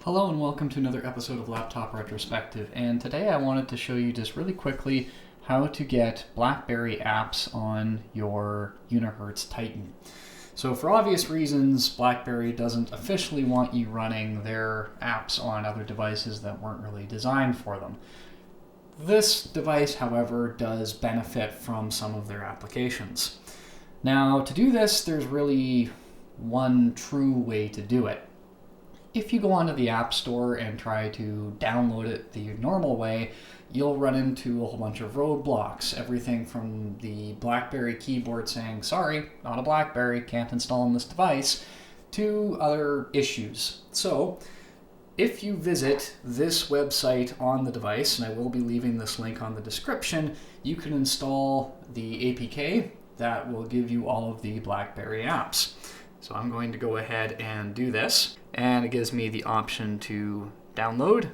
Hello and welcome to another episode of Laptop Retrospective, and today I wanted to show you just really quickly how to get BlackBerry apps on your Unihertz Titan. So for obvious reasons, BlackBerry doesn't officially want you running their apps on other devices that weren't really designed for them. This device, however, does benefit from some of their applications. Now, to do this, there's really one true way to do it. If you go onto the App Store and try to download it the normal way, you'll run into a whole bunch of roadblocks. Everything from the BlackBerry keyboard saying, sorry, not a BlackBerry, can't install on this device, to other issues. So, if you visit this website on the device, and I will be leaving this link on the description, you can install the APK that will give you all of the BlackBerry apps. So I'm going to go ahead and do this, and it gives me the option to download,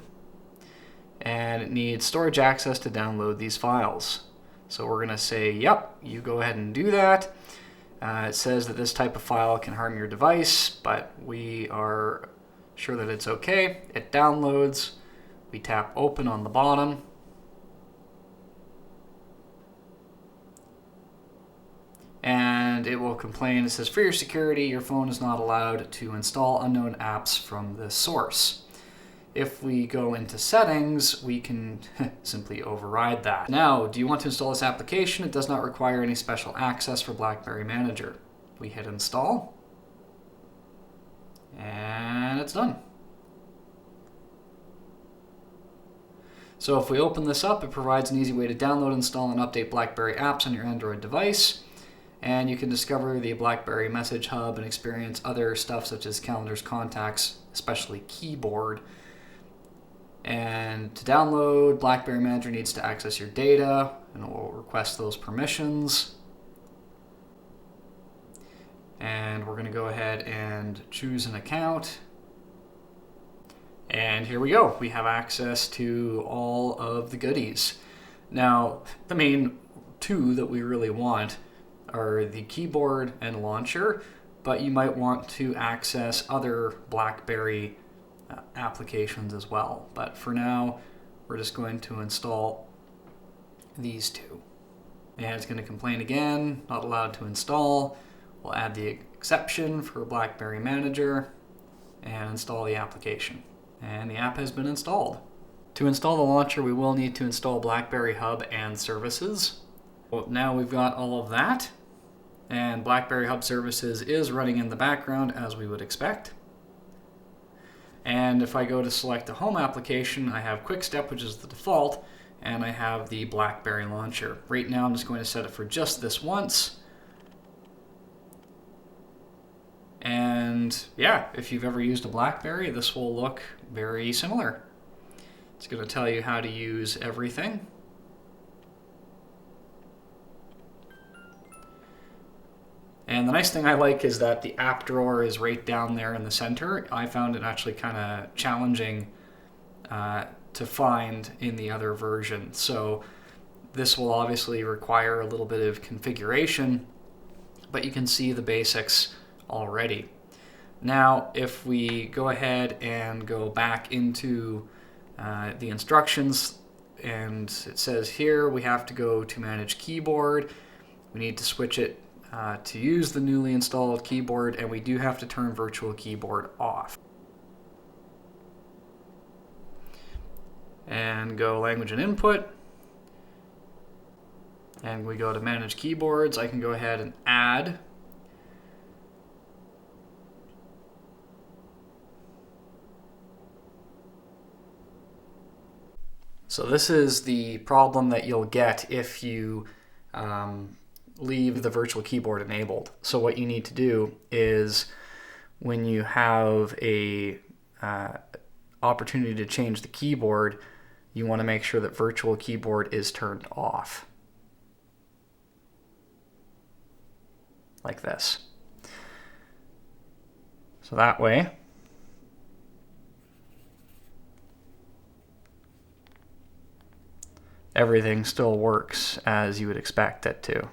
and it needs storage access to download these files. So we're going to say, yep, you go ahead and do that. It says that this type of file can harm your device, but we are sure that it's okay. It downloads. We tap open on the bottom. And it will complain. It says, for your security, your phone is not allowed to install unknown apps from this source. If we go into settings, we can simply override that. Now, do you want to install this application? It does not require any special access for BlackBerry Manager. We hit install, and it's done. So if we open this up, it provides an easy way to download, install, and update BlackBerry apps on your Android device. And you can discover the BlackBerry Message Hub and experience other stuff such as calendars, contacts, especially keyboard. And to download, BlackBerry Manager needs to access your data, and it will request those permissions. And we're going to go ahead and choose an account. And here we go. We have access to all of the goodies. Now, the main two that we really want are the keyboard and launcher, but you might want to access other BlackBerry applications as well. But for now, we're just going to install these two. And it's going to complain again, not allowed to install. We'll add the exception for BlackBerry Manager and install the application. And the app has been installed. To install the launcher, we will need to install BlackBerry Hub and Services. Well, now we've got all of that. And BlackBerry Hub Services is running in the background as we would expect. And if I go to select the home application, I have QuickStep, which is the default, and I have the BlackBerry launcher. Right now I'm just going to set it for just this once. And yeah, if you've ever used a BlackBerry, this will look very similar. It's going to tell you how to use everything. And the nice thing I like is that the app drawer is right down there in the center. I found it actually kind of challenging to find in the other version. So this will obviously require a little bit of configuration, but you can see the basics already. Now, if we go ahead and go back into the instructions, and it says here we have to go to manage keyboard. We need to switch it to use the newly installed keyboard, and we do have to turn virtual keyboard off. And go language and input. And we go to manage keyboards. I can go ahead and add. So this is the problem that you'll get if you leave the virtual keyboard enabled. So what you need to do is, when you have a opportunity to change the keyboard, you want to make sure that virtual keyboard is turned off. Like this. So that way, everything still works as you would expect it to.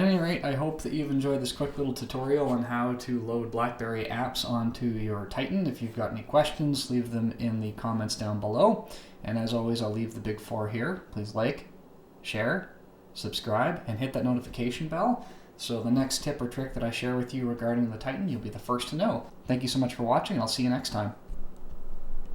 At any rate, I hope that you've enjoyed this quick little tutorial on how to load BlackBerry apps onto your Titan. If you've got any questions, leave them in the comments down below. And as always, I'll leave the big 4 here. Please like, share, subscribe, and hit that notification bell. So the next tip or trick that I share with you regarding the Titan, you'll be the first to know. Thank you so much for watching. I'll see you next time.